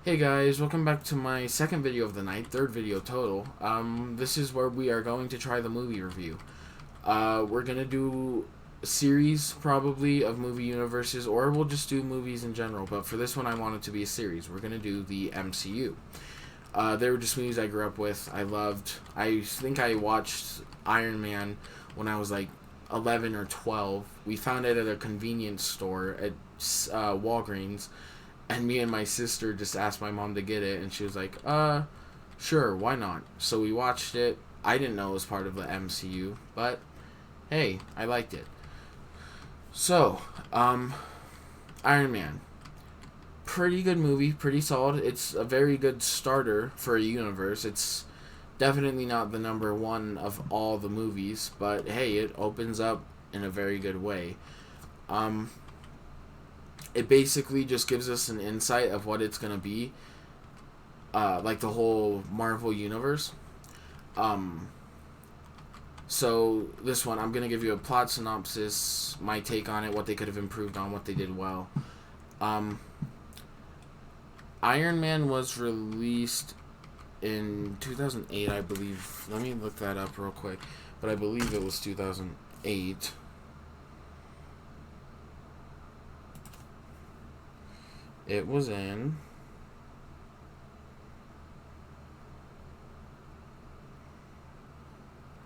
Hey guys, welcome back to my second video of the night, third video total. This is where we are going to try the movie review. We're gonna do a series, probably, of movie universes, or we'll just do movies in general, but for this one I want it to be a series. We're gonna do the MCU. They were just movies I grew up with, I loved. I think I watched Iron Man when I was like 11 or 12. We found it at a convenience store at Walgreens, and me and my sister just asked my mom to get it, and she was like, sure, why not? So we watched it. I didn't know it was part of the MCU, but hey, I liked it. So, Iron Man. Pretty good movie, pretty solid. It's a very good starter for a universe. It's definitely not the number one of all the movies, but hey, it opens up in a very good way. Um, it basically just gives us an insight of what it's gonna be, like the whole Marvel universe. Um, so this one, I'm gonna give you a plot synopsis, my take on it, what they could have improved on, what they did well. Um, Iron Man was released in 2008, I believe. Let me look that up real quick, but I believe it was 2008. It was in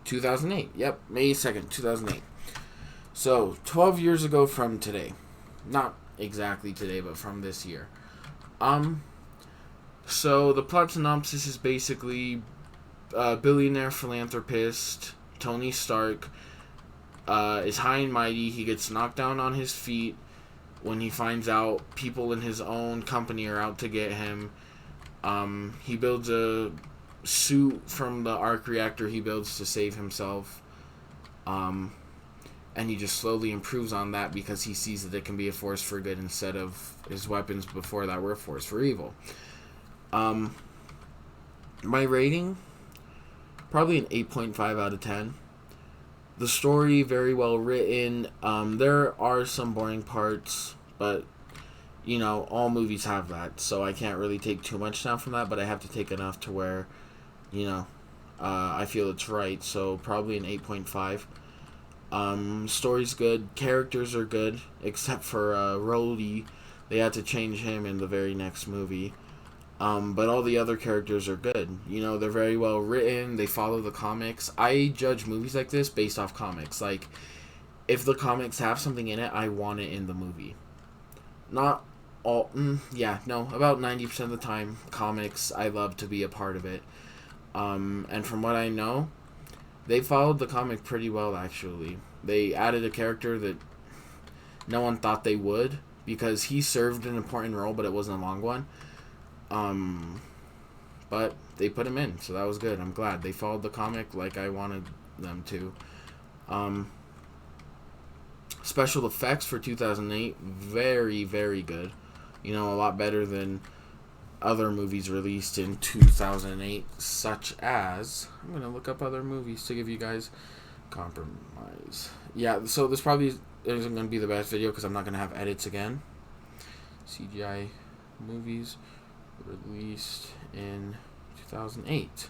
2008. Yep, May 2nd, 2008. So, 12 years ago from today. Not exactly today, but from this year. Um, so the plot synopsis is basically billionaire philanthropist Tony Stark is high and mighty. He gets knocked down on his feet when he finds out people in his own company are out to get him. He builds a suit from the arc reactor he builds to save himself. Um, and he just slowly improves on that because he sees that it can be a force for good instead of his weapons before that were a force for evil. Um, my rating, probably an 8.5 out of 10. The story, very well written. There are some boring parts, but you know, all movies have that, so I can't really take too much down from that, but I have to take enough to where, you know, I feel it's right, so probably an 8.5. Story's good, characters are good, except for Rhodey. They had to change him in the very next movie. But all the other characters are good. You know, they're very well written. They follow the comics. I judge movies like this based off comics. Like, if the comics have something in it, I want it in the movie. Not all. Yeah, no. About 90% of the time, comics, I love to be a part of it. And from what I know, they followed the comic pretty well, actually. They added a character that no one thought they would because he served an important role, but it wasn't a long one. Um, but they put him in, so that was good. I'm glad they followed the comic like I wanted them to. Um, Special effects for 2008, very very good. You know, a lot better than other movies released in 2008, such as I'm gonna look up other movies to give you guys compromise. Yeah, so this probably isn't gonna be the best video because I'm not gonna have edits again. CGI movies released in 2008.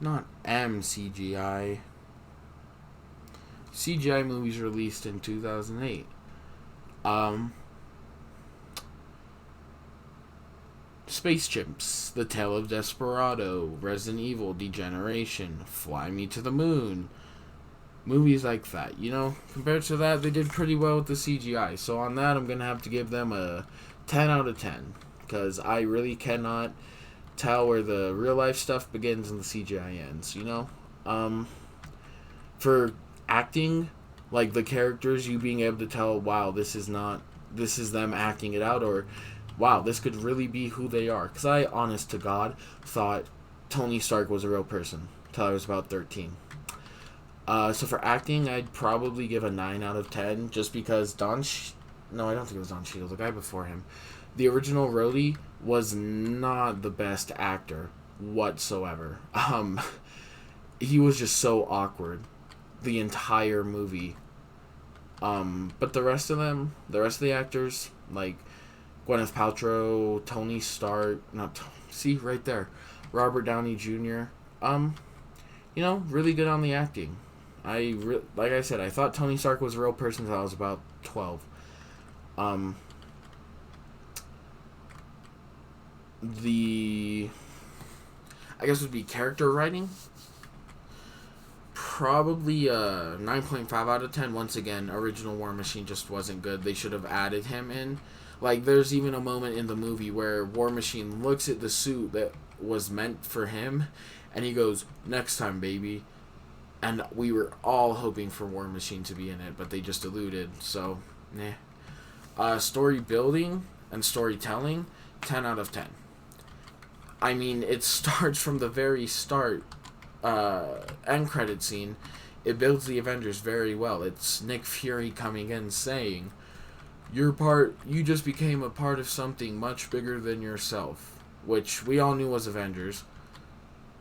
Not MCGI. CGI movies released in 2008. Um, Space Chimps, The Tale of Desperado, Resident Evil, Degeneration, Fly Me to the Moon. Movies like that, you know, compared to that, they did pretty well with the CGI. So on that, I'm gonna have to give them a 10 out of 10 because I really cannot tell where the real life stuff begins and the CGI ends. You know, for acting, like the characters, you being able to tell, wow, this is them acting it out, or wow, this could really be who they are. Because I, honest to God, thought Tony Stark was a real person till I was about 13. So for acting, I'd probably give a 9 out of 10 just because no, I don't think it was Don Cheadle, the guy before him. The original Rhodey was not the best actor whatsoever. He was just so awkward. the entire movie. But the rest of them, the rest of the actors, like Gwyneth Paltrow, Tony Stark, not see right there, Robert Downey Jr. Really good on the acting. Like I said, I thought Tony Stark was a real person until I was about 12. The I guess would be character writing. Probably a 9.5 out of 10. Once again, original War Machine just wasn't good. They should have added him in. Like, there's even a moment in the movie where War Machine looks at the suit that was meant for him, and he goes, "Next time, baby." And we were all hoping for War Machine to be in it, but they just eluded, so, story building and storytelling, 10 out of 10. I mean, it starts from the very start, end credit scene. It builds the Avengers very well. It's Nick Fury coming in saying, you just became a part of something much bigger than yourself, which we all knew was Avengers.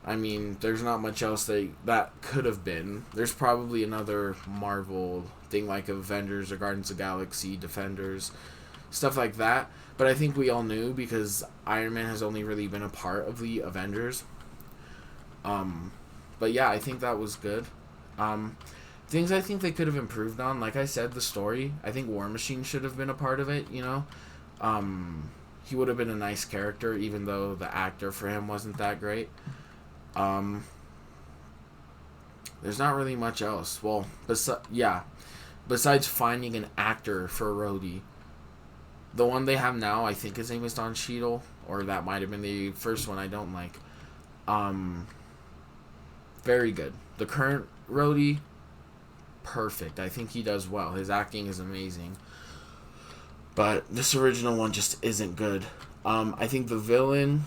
I mean, there's not much else that could have been. There's probably another Marvel thing like Avengers or Guardians of the Galaxy, Defenders, stuff like that. But I think we all knew because Iron Man has only really been a part of the Avengers. But yeah, I think that was good. Things I think they could have improved on, like I said, the story. I think War Machine should have been a part of it, He would have been a nice character, even though the actor for him wasn't that great. There's not really much else. Well, besides finding an actor for Rhodey. The one they have now, I think his name is Don Cheadle, or that might have been the first one I don't like. Very good. The current Rhodey, perfect. I think he does well. His acting is amazing. But this original one just isn't good. I think the villain,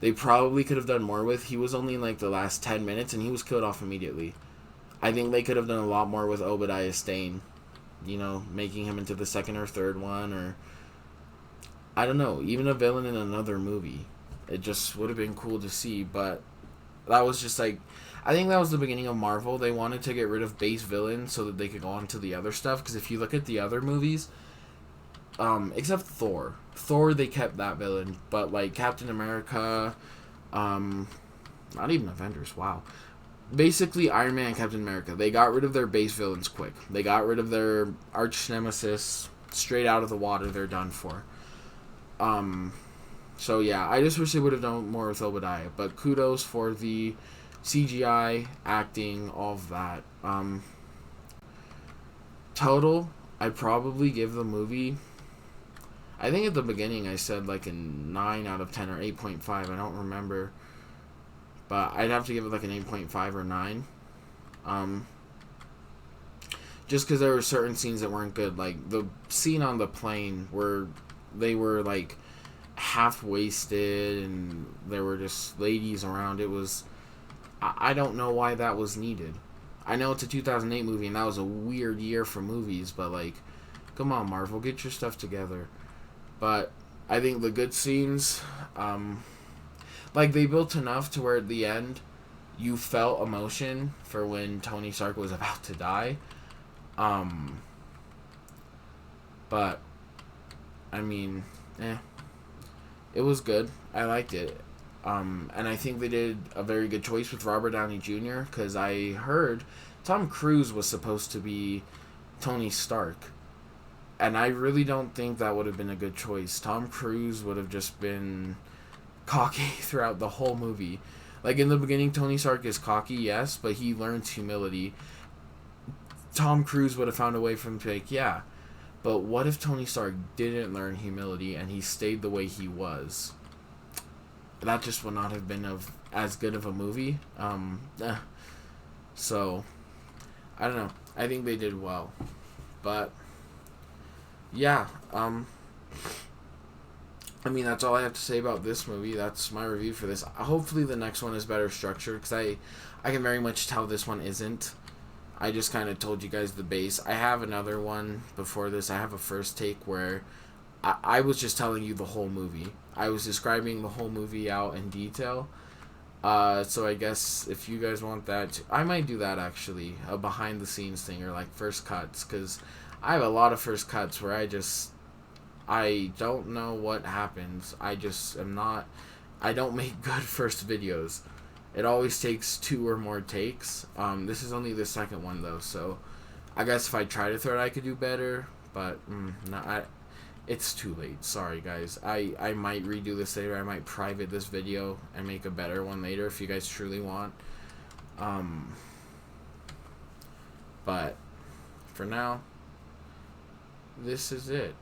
they probably could have done more with. He was only in like the last 10 minutes and he was killed off immediately. I think they could have done a lot more with Obadiah Stane. Making him into the second or third one, or I don't know, even a villain in another movie. It just would have been cool to see, but that was just like, I think that was the beginning of Marvel. They wanted to get rid of base villains so that they could go on to the other stuff, because if you look at the other movies, except Thor, they kept that villain, but like Captain America, not even Avengers, wow. Basically, Iron Man and Captain America, they got rid of their base villains quick. They got rid of their arch nemesis straight out of the water. They're done for. So yeah, I just wish they would have done more with Obadiah. But kudos for the CGI, acting, all of that. Total, I'd probably give the movie, I think at the beginning I said like a 9 out of 10 or 8.5. I don't remember. But I'd have to give it like an 8.5 or 9. Just because there were certain scenes that weren't good. Like the scene on the plane where they were like half wasted and there were just ladies around. It was, I don't know why that was needed. I know it's a 2008 movie and that was a weird year for movies. But like, come on Marvel, get your stuff together. But I think the good scenes, like, they built enough to where at the end, you felt emotion for when Tony Stark was about to die. But, I mean, it was good. I liked it. And I think they did a very good choice with Robert Downey Jr., because I heard Tom Cruise was supposed to be Tony Stark. And I really don't think that would have been a good choice. Tom Cruise would have just been cocky throughout the whole movie. Like in the beginning, Tony Stark is cocky, yes, but he learns humility. Tom Cruise would have found a way for him to be like, yeah, but what if Tony Stark didn't learn humility and he stayed the way he was? That just would not have been as good of a movie. So I don't know. I think they did well, but yeah. I mean, that's all I have to say about this movie. That's my review for this. Hopefully the next one is better structured, because I can very much tell this one isn't. I just kind of told you guys the base. I have another one before this. I have a first take where I was just telling you the whole movie. I was describing the whole movie out in detail. So I guess if you guys want that, I might do that actually, a behind the scenes thing or like first cuts, because I have a lot of first cuts where I don't know what happens. I just am not. I don't make good first videos. It always takes 2 or more takes. This is only the second one though, so I guess if I try to third, I could do better. But no, it's too late. Sorry, guys. I might redo this later. I might private this video and make a better one later if you guys truly want. Um, but for now, this is it.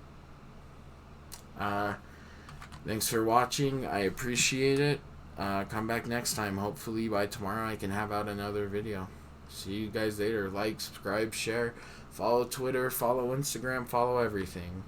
Uh, Thanks for watching. I appreciate it. Come back next time. Hopefully by tomorrow I can have out another video. See you guys later. Like, subscribe, share, follow Twitter, follow Instagram, follow everything.